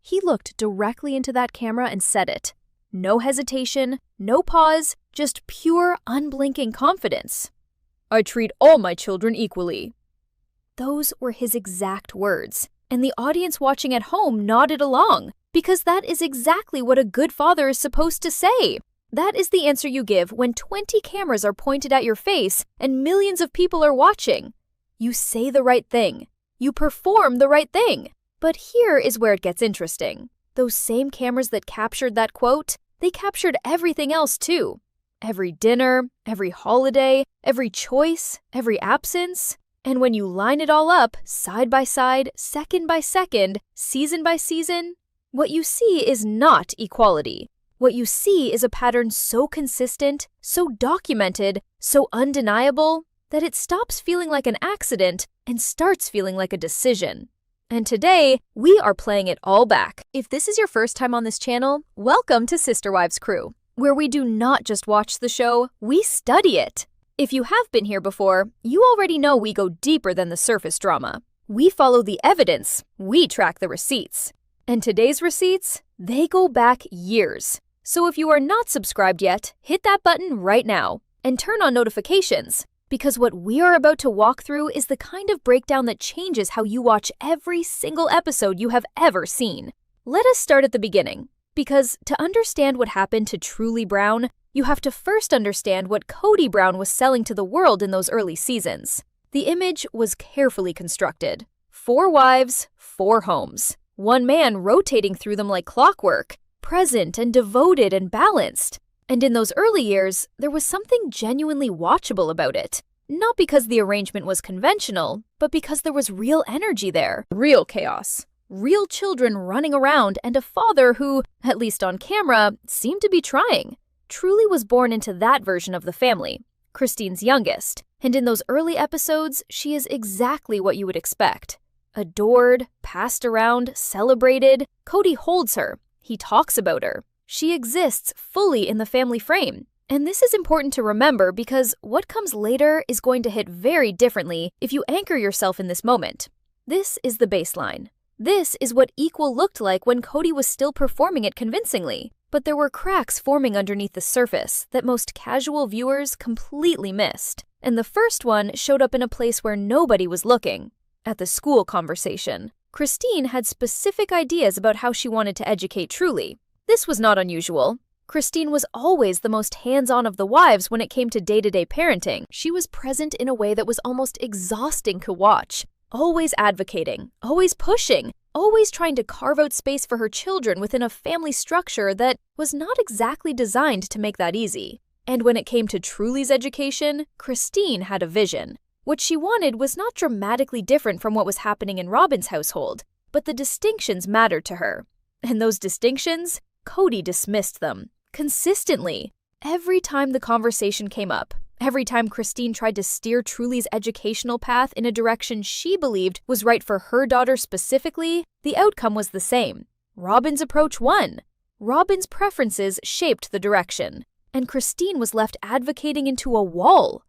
He looked directly into that camera and said it. No hesitation, no pause, just pure, unblinking confidence. "I treat all my children equally." Those were his exact words, and the audience watching at home nodded along, because that is exactly what a good father is supposed to say. That is the answer you give when 20 cameras are pointed at your face and millions of people are watching. You say the right thing. You perform the right thing. But here is where it gets interesting. Those same cameras that captured that quote, they captured everything else too. Every dinner, every holiday, every choice, every absence. And when you line it all up, side by side, second by second, season by season, what you see is not equality. What you see is a pattern so consistent, so documented, so undeniable, that it stops feeling like an accident and starts feeling like a decision. And today, we are playing it all back. If this is your first time on this channel, welcome to SisterWives Crew, where we do not just watch the show, we study it. If you have been here before, you already know we go deeper than the surface drama. We follow the evidence, we track the receipts. And today's receipts, they go back years. So if you are not subscribed yet, hit that button right now and turn on notifications, because what we are about to walk through is the kind of breakdown that changes how you watch every single episode you have ever seen. Let us start at the beginning, because to understand what happened to Truly Brown, you have to first understand what Kody Brown was selling to the world in those early seasons. The image was carefully constructed. 4 wives, 4 homes. One man rotating through them like clockwork, present and devoted and balanced. And in those early years, there was something genuinely watchable about it. Not because the arrangement was conventional, but because there was real energy there. Real chaos. Real children running around and a father who, at least on camera, seemed to be trying. Truly was born into that version of the family, Christine's youngest. And in those early episodes, she is exactly what you would expect. Adored, passed around, celebrated, Kody holds her. He talks about her. She exists fully in the family frame. And this is important to remember because what comes later is going to hit very differently if you anchor yourself in this moment. This is the baseline. This is what equal looked like when Kody was still performing it convincingly. But there were cracks forming underneath the surface that most casual viewers completely missed. And the first one showed up in a place where nobody was looking. At the school conversation. Christine had specific ideas about how she wanted to educate Truly. This was not unusual. Christine was always the most hands-on of the wives when it came to day-to-day parenting. She was present in a way that was almost exhausting to watch. Always advocating, always pushing, always trying to carve out space for her children within a family structure that was not exactly designed to make that easy. And when it came to Truly's education, Christine had a vision. What she wanted was not dramatically different from what was happening in Robyn's household, but the distinctions mattered to her. And those distinctions, Kody dismissed them. Consistently. Every time the conversation came up, every time Christine tried to steer Truly's educational path in a direction she believed was right for her daughter specifically, the outcome was the same. Robyn's approach won. Robyn's preferences shaped the direction. And Christine was left advocating into a wall.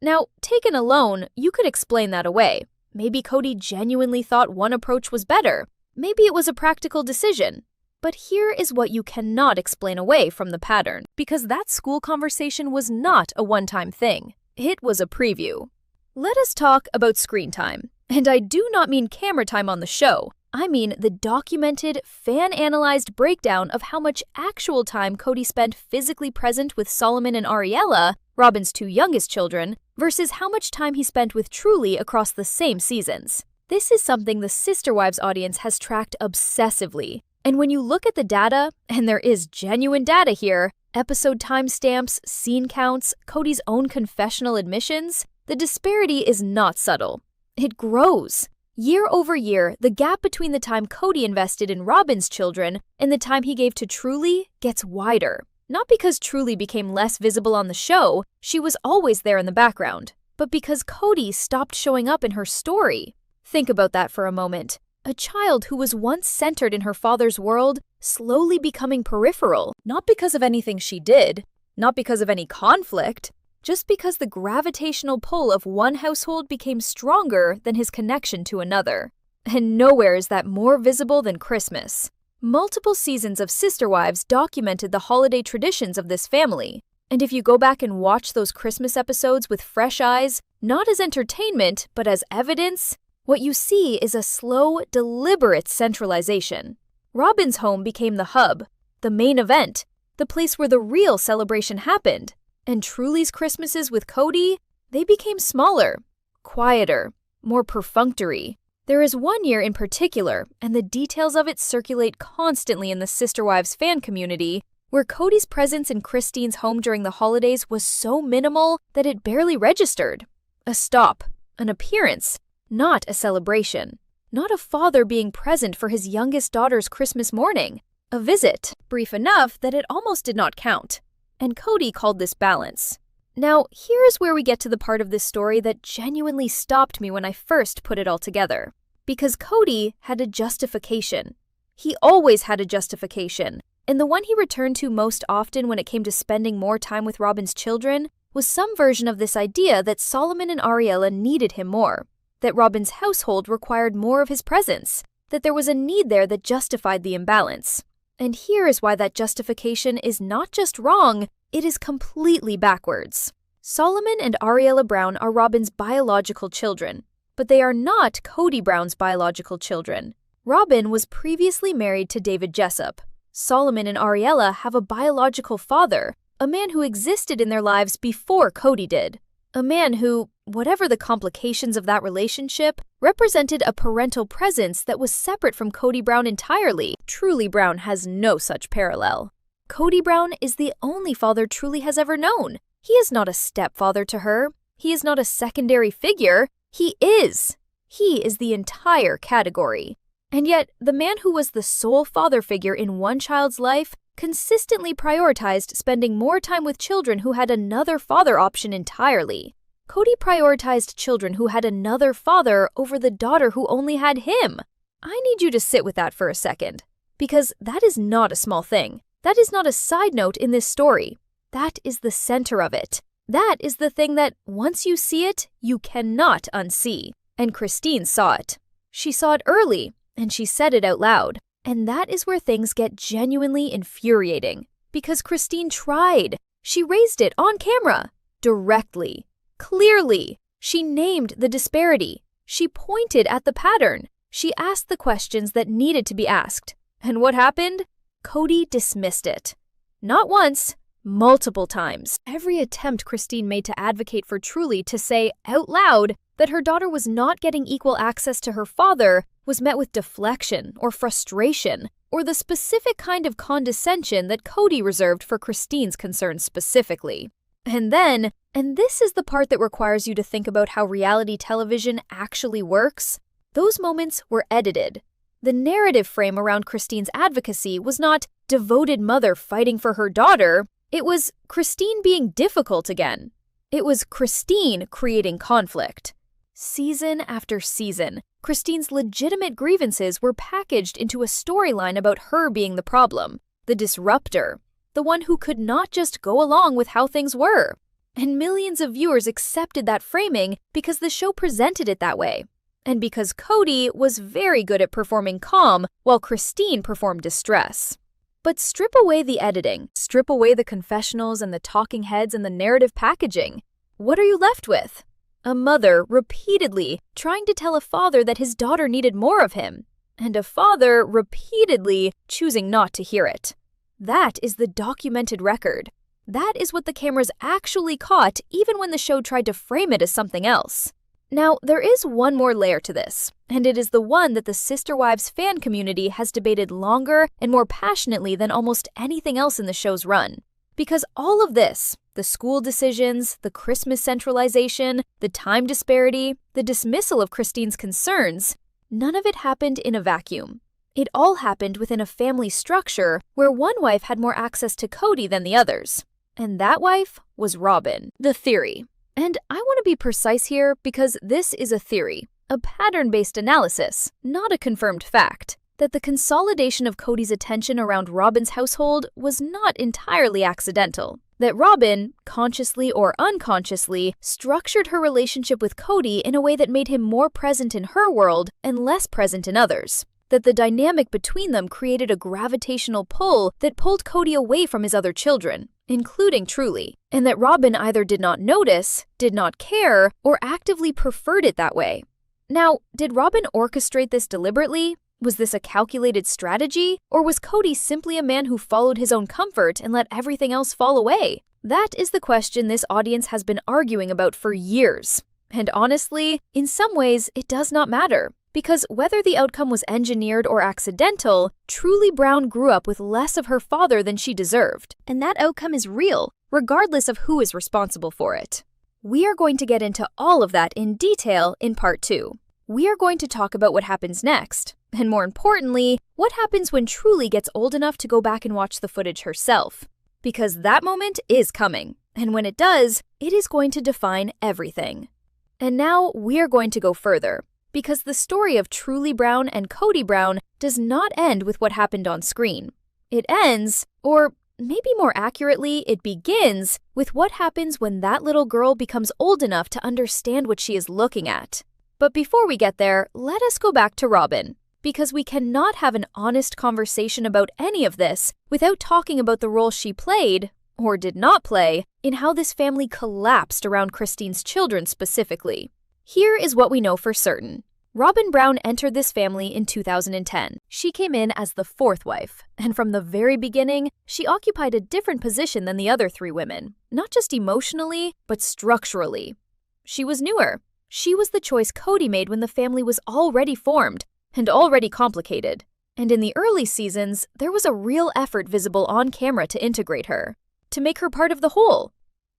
Now, taken alone, you could explain that away. Maybe Kody genuinely thought one approach was better. Maybe it was a practical decision. But here is what you cannot explain away from the pattern, because that school conversation was not a one-time thing. It was a preview. Let us talk about screen time. And I do not mean camera time on the show. I mean the documented, fan-analyzed breakdown of how much actual time Kody spent physically present with Solomon and Ariella, Robyn's 2 youngest children, versus how much time he spent with Truly across the same seasons. This is something the SisterWives audience has tracked obsessively. And when you look at the data, and there is genuine data here, episode timestamps, scene counts, Kody's own confessional admissions, the disparity is not subtle. It grows. Year over year, the gap between the time Kody invested in Robyn's children and the time he gave to Truly gets wider. Not because Truly became less visible on the show, she was always there in the background, but because Kody stopped showing up in her story. Think about that for a moment. A child who was once centered in her father's world, slowly becoming peripheral, not because of anything she did, not because of any conflict, just because the gravitational pull of one household became stronger than his connection to another. And nowhere is that more visible than Christmas. Multiple seasons of Sister Wives documented the holiday traditions of this family. And if you go back and watch those Christmas episodes with fresh eyes, not as entertainment, but as evidence, what you see is a slow, deliberate centralization. Robyn's home became the hub, the main event, the place where the real celebration happened. And Truly's Christmases with Kody, they became smaller, quieter, more perfunctory. There is one year in particular, and the details of it circulate constantly in the Sister Wives fan community, where Kody's presence in Christine's home during the holidays was so minimal that it barely registered. A stop, an appearance, not a celebration. Not a father being present for his youngest daughter's Christmas morning. A visit, brief enough that it almost did not count. And Kody called this balance. Now, here is where we get to the part of this story that genuinely stopped me when I first put it all together. Because Kody had a justification. He always had a justification. And the one he returned to most often when it came to spending more time with Robyn's children was some version of this idea that Solomon and Ariella needed him more, that Robyn's household required more of his presence, that there was a need there that justified the imbalance. And here is why that justification is not just wrong, it is completely backwards. Solomon and Ariella Brown are Robyn's biological children, but they are not Kody Brown's biological children. Robyn was previously married to David Jessup. Solomon and Ariella have a biological father, a man who existed in their lives before Kody did. A man who, whatever the complications of that relationship, represented a parental presence that was separate from Kody Brown entirely. Truly Brown has no such parallel. Kody Brown is the only father Truly has ever known. He is not a stepfather to her. He is not a secondary figure. He is. He is the entire category. And yet, the man who was the sole father figure in one child's life consistently prioritized spending more time with children who had another father option entirely. Kody prioritized children who had another father over the daughter who only had him. I need you to sit with that for a second, because that is not a small thing. That is not a side note in this story. That is the center of it. That is the thing that, once you see it, you cannot unsee. And Christine saw it. She saw it early, and she said it out loud. And that is where things get genuinely infuriating. Because Christine tried. She raised it on camera. Directly. Clearly. She named the disparity. She pointed at the pattern. She asked the questions that needed to be asked. And what happened? Kody dismissed it. Not once, multiple times. Every attempt Christine made to advocate for Truly to say out loud that her daughter was not getting equal access to her father was met with deflection or frustration, or the specific kind of condescension that Kody reserved for Christine's concerns specifically. And then, and this is the part that requires you to think about how reality television actually works, those moments were edited. The narrative frame around Christine's advocacy was not devoted mother fighting for her daughter, it was Christine being difficult again. It was Christine creating conflict. Season after season, Christine's legitimate grievances were packaged into a storyline about her being the problem, the disruptor, the one who could not just go along with how things were. And millions of viewers accepted that framing because the show presented it that way. And because Kody was very good at performing calm while Christine performed distress. But strip away the editing, strip away the confessionals and the talking heads and the narrative packaging. What are you left with? A mother repeatedly trying to tell a father that his daughter needed more of him, and a father repeatedly choosing not to hear it. That is the documented record. That is what the cameras actually caught even when the show tried to frame it as something else. Now, there is one more layer to this, and it is the one that the Sister Wives fan community has debated longer and more passionately than almost anything else in the show's run. Because all of this, the school decisions, the Christmas centralization, the time disparity, the dismissal of Christine's concerns, none of it happened in a vacuum. It all happened within a family structure where one wife had more access to Kody than the others. And that wife was Robyn. The theory. And I want to be precise here because this is a theory, a pattern-based analysis, not a confirmed fact, that the consolidation of Kody's attention around Robyn's household was not entirely accidental. That Robyn, consciously or unconsciously, structured her relationship with Kody in a way that made him more present in her world and less present in others. that the dynamic between them created a gravitational pull that pulled Kody away from his other children, including Truly, and that Robyn either did not notice, did not care, or actively preferred it that way. Now, did Robyn orchestrate this deliberately? Was this a calculated strategy? Or was Kody simply a man who followed his own comfort and let everything else fall away? That is the question this audience has been arguing about for years. And honestly, in some ways, it does not matter. Because whether the outcome was engineered or accidental, Truly Brown grew up with less of her father than she deserved. And that outcome is real, regardless of who is responsible for it. We are going to get into all of that in detail in part 2. We are going to talk about what happens next, and more importantly, what happens when Truly gets old enough to go back and watch the footage herself. Because that moment is coming, and when it does, it is going to define everything. And now we are going to go further, because the story of Truly Brown and Kody Brown does not end with what happened on screen. It ends, or maybe more accurately, it begins with what happens when that little girl becomes old enough to understand what she is looking at. But before we get there, let us go back to Robyn, because we cannot have an honest conversation about any of this without talking about the role she played, or did not play, in how this family collapsed around Christine's children specifically. Here is what we know for certain. Robyn Brown entered this family in 2010. She came in as the fourth wife, and from the very beginning, she occupied a different position than the other 3 women, not just emotionally, but structurally. She was newer. She was the choice Kody made when the family was already formed and already complicated. And in the early seasons, there was a real effort visible on camera to integrate her, to make her part of the whole.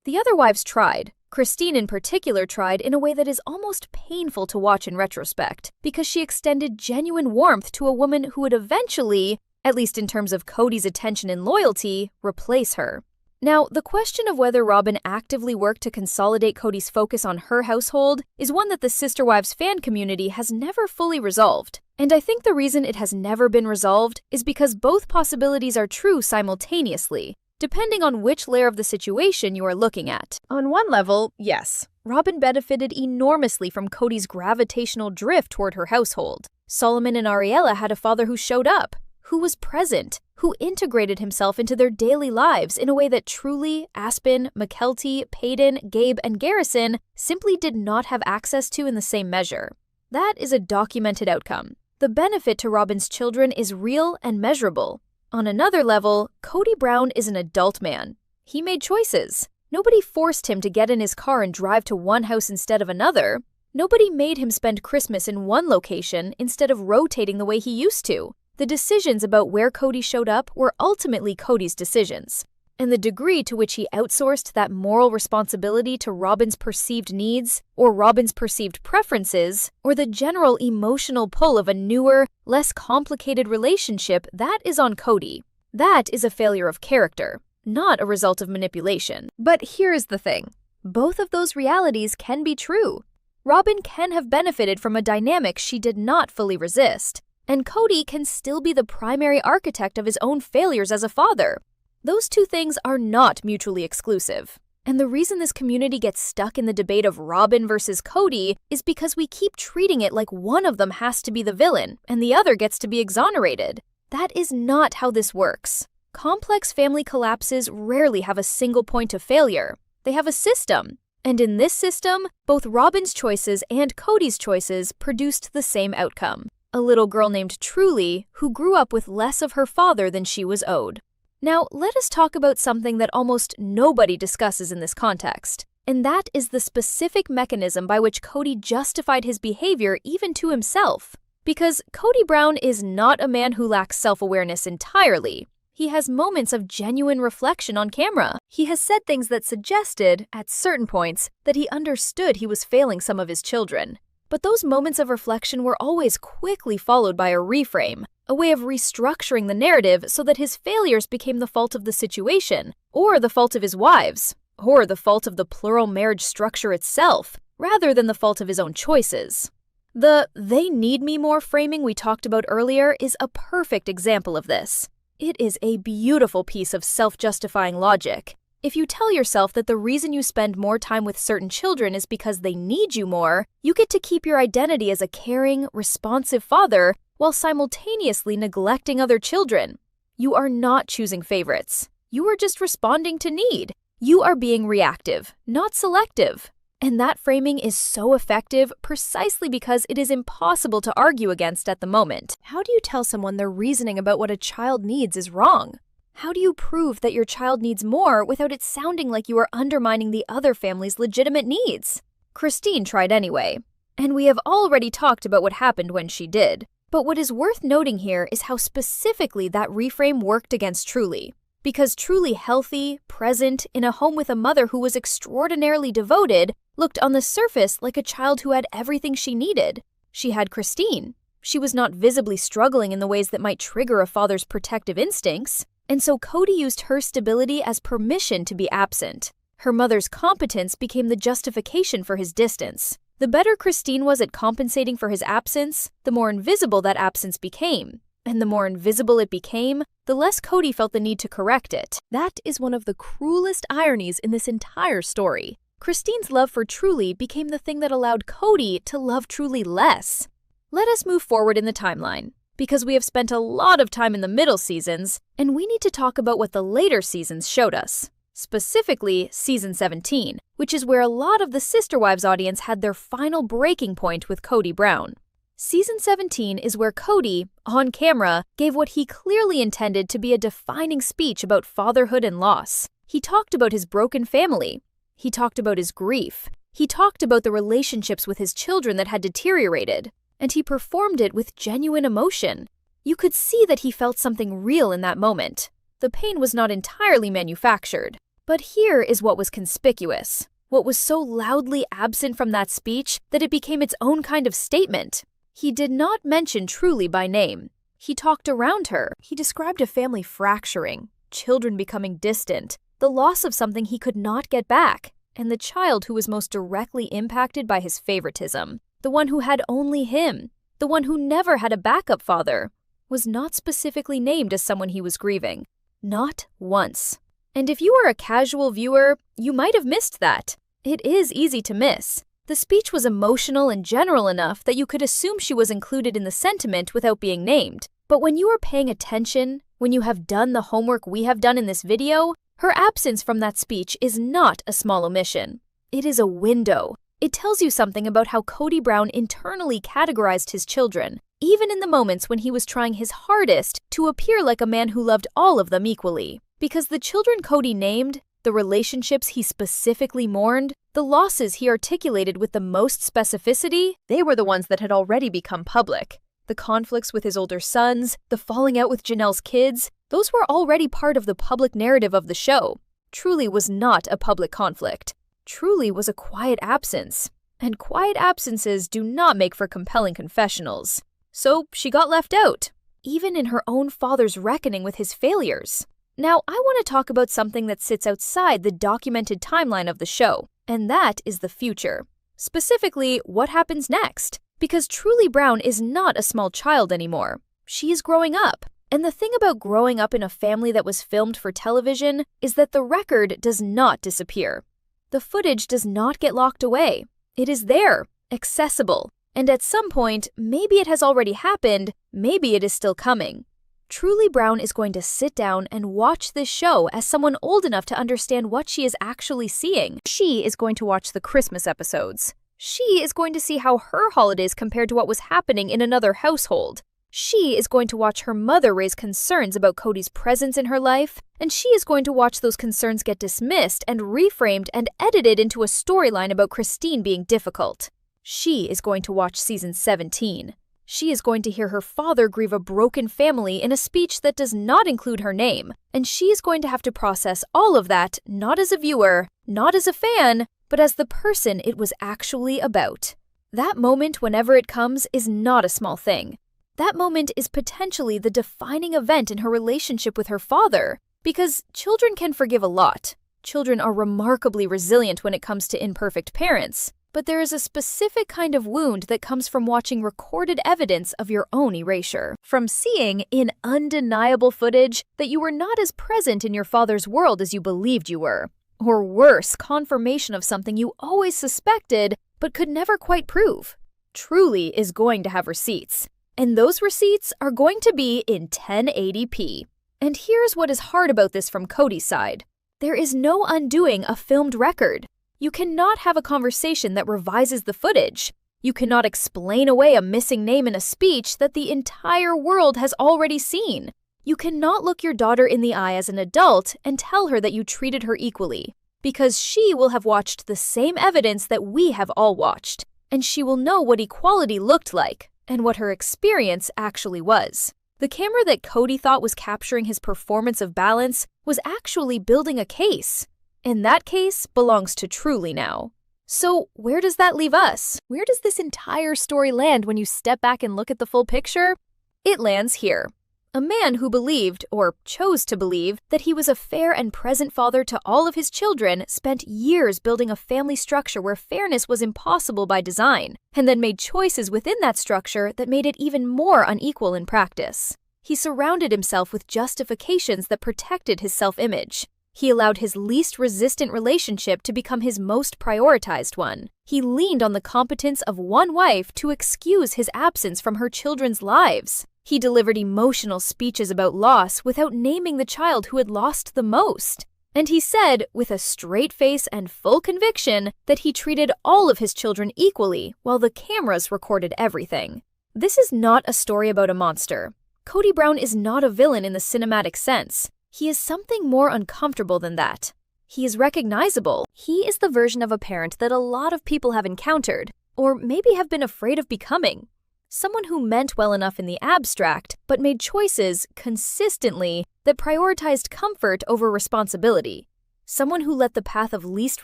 The other wives tried. Christine in particular tried in a way that is almost painful to watch in retrospect, because she extended genuine warmth to a woman who would eventually, at least in terms of Kody's attention and loyalty, replace her. Now, the question of whether Robyn actively worked to consolidate Kody's focus on her household is one that the Sister Wives fan community has never fully resolved. And I think the reason it has never been resolved is because both possibilities are true simultaneously, depending on which layer of the situation you are looking at. On one level, yes, Robyn benefited enormously from Kody's gravitational drift toward her household. Solomon and Ariella had a father who showed up, who was present, who integrated himself into their daily lives in a way that Truly, Aspen, McKelty, Payton, Gabe, and Garrison simply did not have access to in the same measure. That is a documented outcome. The benefit to Robyn's children is real and measurable. On another level, Kody Brown is an adult man. He made choices. Nobody forced him to get in his car and drive to one house instead of another. Nobody made him spend Christmas in one location instead of rotating the way he used to. The decisions about where Kody showed up were ultimately Kody's decisions. And the degree to which he outsourced that moral responsibility to Robyn's perceived needs, or Robyn's perceived preferences, or the general emotional pull of a newer, less complicated relationship, that is on Kody. That is a failure of character, not a result of manipulation. But here is the thing. Both of those realities can be true. Robyn can have benefited from a dynamic she did not fully resist, and Kody can still be the primary architect of his own failures as a father. Those two things are not mutually exclusive. And the reason this community gets stuck in the debate of Robyn versus Kody is because we keep treating it like one of them has to be the villain and the other gets to be exonerated. That is not how this works. Complex family collapses rarely have a single point of failure. They have a system. And in this system, both Robyn's choices and Kody's choices produced the same outcome. A little girl named Truly who grew up with less of her father than she was owed. Now, let us talk about something that almost nobody discusses in this context, and that is the specific mechanism by which Kody justified his behavior even to himself. Because Kody Brown is not a man who lacks self-awareness entirely. He has moments of genuine reflection on camera. He has said things that suggested, at certain points, that he understood he was failing some of his children. But those moments of reflection were always quickly followed by a reframe, a way of restructuring the narrative so that his failures became the fault of the situation, or the fault of his wives, or the fault of the plural marriage structure itself, rather than the fault of his own choices. The "they need me more" framing we talked about earlier is a perfect example of this. It is a beautiful piece of self-justifying logic. If you tell yourself that the reason you spend more time with certain children is because they need you more, you get to keep your identity as a caring, responsive father while simultaneously neglecting other children. You are not choosing favorites. You are just responding to need. You are being reactive, not selective. And that framing is so effective precisely because it is impossible to argue against at the moment. How do you tell someone their reasoning about what a child needs is wrong? How do you prove that your child needs more without it sounding like you are undermining the other family's legitimate needs? Christine tried anyway, and we have already talked about what happened when she did. But what is worth noting here is how specifically that reframe worked against Truly. Because Truly healthy, present, in a home with a mother who was extraordinarily devoted, looked on the surface like a child who had everything she needed. She had Christine. She was not visibly struggling in the ways that might trigger a father's protective instincts. And so Kody used her stability as permission to be absent. Her mother's competence became the justification for his distance. The better Christine was at compensating for his absence, the more invisible that absence became. And the more invisible it became, the less Kody felt the need to correct it. That is one of the cruelest ironies in this entire story. Christine's love for Truly became the thing that allowed Kody to love Truly less. Let us move forward in the timeline, because we have spent a lot of time in the middle seasons, and we need to talk about what the later seasons showed us. Specifically, Season 17, which is where a lot of the SisterWives audience had their final breaking point with Kody Brown. Season 17 is where Kody, on camera, gave what he clearly intended to be a defining speech about fatherhood and loss. He talked about his broken family. He talked about his grief. He talked about the relationships with his children that had deteriorated. And he performed it with genuine emotion. You could see that he felt something real in that moment. The pain was not entirely manufactured. But here is what was conspicuous. What was so loudly absent from that speech that it became its own kind of statement. He did not mention Truly by name. He talked around her. He described a family fracturing, children becoming distant, the loss of something he could not get back, and the child who was most directly impacted by his favoritism. The one who had only him, the one who never had a backup father, was not specifically named as someone he was grieving. Not once. And if you are a casual viewer, you might have missed that. It is easy to miss. The speech was emotional and general enough that you could assume she was included in the sentiment without being named. But when you are paying attention, when you have done the homework we have done in this video, her absence from that speech is not a small omission. It is a window. It tells you something about how Kody Brown internally categorized his children, even in the moments when he was trying his hardest to appear like a man who loved all of them equally. Because the children Kody named, the relationships he specifically mourned, the losses he articulated with the most specificity, they were the ones that had already become public. The conflicts with his older sons, the falling out with Janelle's kids, those were already part of the public narrative of the show. Truly was not a public conflict. Truly was a quiet absence, and quiet absences do not make for compelling confessionals. So she got left out, even in her own father's reckoning with his failures. Now, I want to talk about something that sits outside the documented timeline of the show, and that is the future. Specifically, what happens next? Because Truly Brown is not a small child anymore. She is growing up. And the thing about growing up in a family that was filmed for television is that the record does not disappear. The footage does not get locked away. It is there, accessible, and at some point, maybe it has already happened, maybe it is still coming. Truly Brown is going to sit down and watch this show as someone old enough to understand what she is actually seeing. She is going to watch the Christmas episodes. She is going to see how her holidays compared to what was happening in another household. She is going to watch her mother raise concerns about Kody's presence in her life, and she is going to watch those concerns get dismissed and reframed and edited into a storyline about Christine being difficult. She is going to watch Season 17. She is going to hear her father grieve a broken family in a speech that does not include her name, and she is going to have to process all of that not as a viewer, not as a fan, but as the person it was actually about. That moment, whenever it comes, is not a small thing. That moment is potentially the defining event in her relationship with her father, because children can forgive a lot. Children are remarkably resilient when it comes to imperfect parents, but there is a specific kind of wound that comes from watching recorded evidence of your own erasure. From seeing, in undeniable footage, that you were not as present in your father's world as you believed you were. Or worse, confirmation of something you always suspected but could never quite prove. Truly is going to have receipts, and those receipts are going to be in 1080p. And here's what is hard about this from Kody's side. There is no undoing a filmed record. You cannot have a conversation that revises the footage. You cannot explain away a missing name in a speech that the entire world has already seen. You cannot look your daughter in the eye as an adult and tell her that you treated her equally, because she will have watched the same evidence that we have all watched, and she will know what equality looked like and what her experience actually was. The camera that Kody thought was capturing his performance of balance was actually building a case. And that case belongs to Truly now. So where does that leave us? Where does this entire story land when you step back and look at the full picture? It lands here. A man who believed, or chose to believe, that he was a fair and present father to all of his children spent years building a family structure where fairness was impossible by design, and then made choices within that structure that made it even more unequal in practice. He surrounded himself with justifications that protected his self-image. He allowed his least resistant relationship to become his most prioritized one. He leaned on the competence of one wife to excuse his absence from her children's lives. He delivered emotional speeches about loss without naming the child who had lost the most. And he said, with a straight face and full conviction, that he treated all of his children equally while the cameras recorded everything. This is not a story about a monster. Kody Brown is not a villain in the cinematic sense. He is something more uncomfortable than that. He is recognizable. He is the version of a parent that a lot of people have encountered, or maybe have been afraid of becoming. Someone who meant well enough in the abstract, but made choices, consistently, that prioritized comfort over responsibility. Someone who let the path of least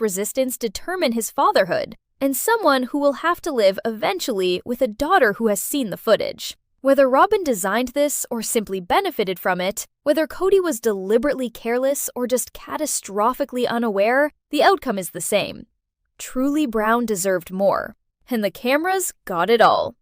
resistance determine his fatherhood. And someone who will have to live, eventually, with a daughter who has seen the footage. Whether Robyn designed this or simply benefited from it, whether Kody was deliberately careless or just catastrophically unaware, the outcome is the same. Truly Brown deserved more. And the cameras got it all.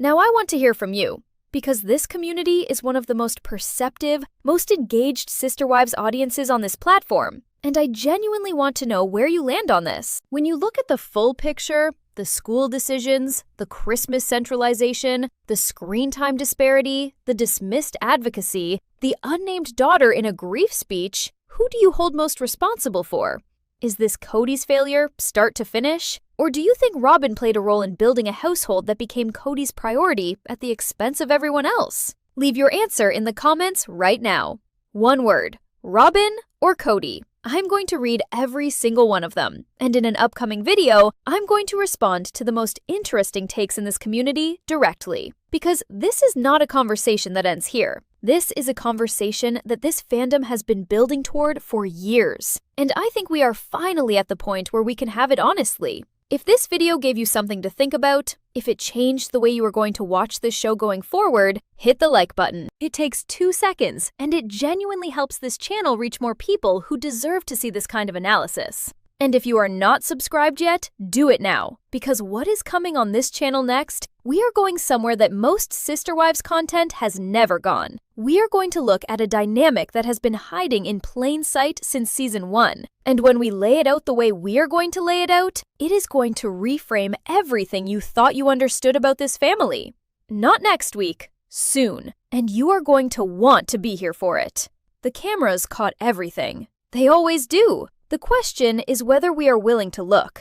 Now I want to hear from you, because this community is one of the most perceptive, most engaged Sister Wives audiences on this platform, and I genuinely want to know where you land on this. When you look at the full picture, the school decisions, the Christmas centralization, the screen time disparity, the dismissed advocacy, the unnamed daughter in a grief speech, who do you hold most responsible for? Is this Kody's failure, start to finish? Or do you think Robyn played a role in building a household that became Kody's priority at the expense of everyone else? Leave your answer in the comments right now. One word, Robyn or Kody? I'm going to read every single one of them, and in an upcoming video, I'm going to respond to the most interesting takes in this community directly. Because this is not a conversation that ends here. This is a conversation that this fandom has been building toward for years. And I think we are finally at the point where we can have it honestly. If this video gave you something to think about, if it changed the way you are going to watch this show going forward, hit the like button. It takes 2 seconds, and it genuinely helps this channel reach more people who deserve to see this kind of analysis. And if you are not subscribed yet, do it now, because what is coming on this channel next, we are going somewhere that most Sister Wives content has never gone. We are going to look at a dynamic that has been hiding in plain sight since season 1. And when we lay it out the way we are going to lay it out, it is going to reframe everything you thought you understood about this family. Not next week, soon. And you are going to want to be here for it. The cameras caught everything. They always do. The question is whether we are willing to look.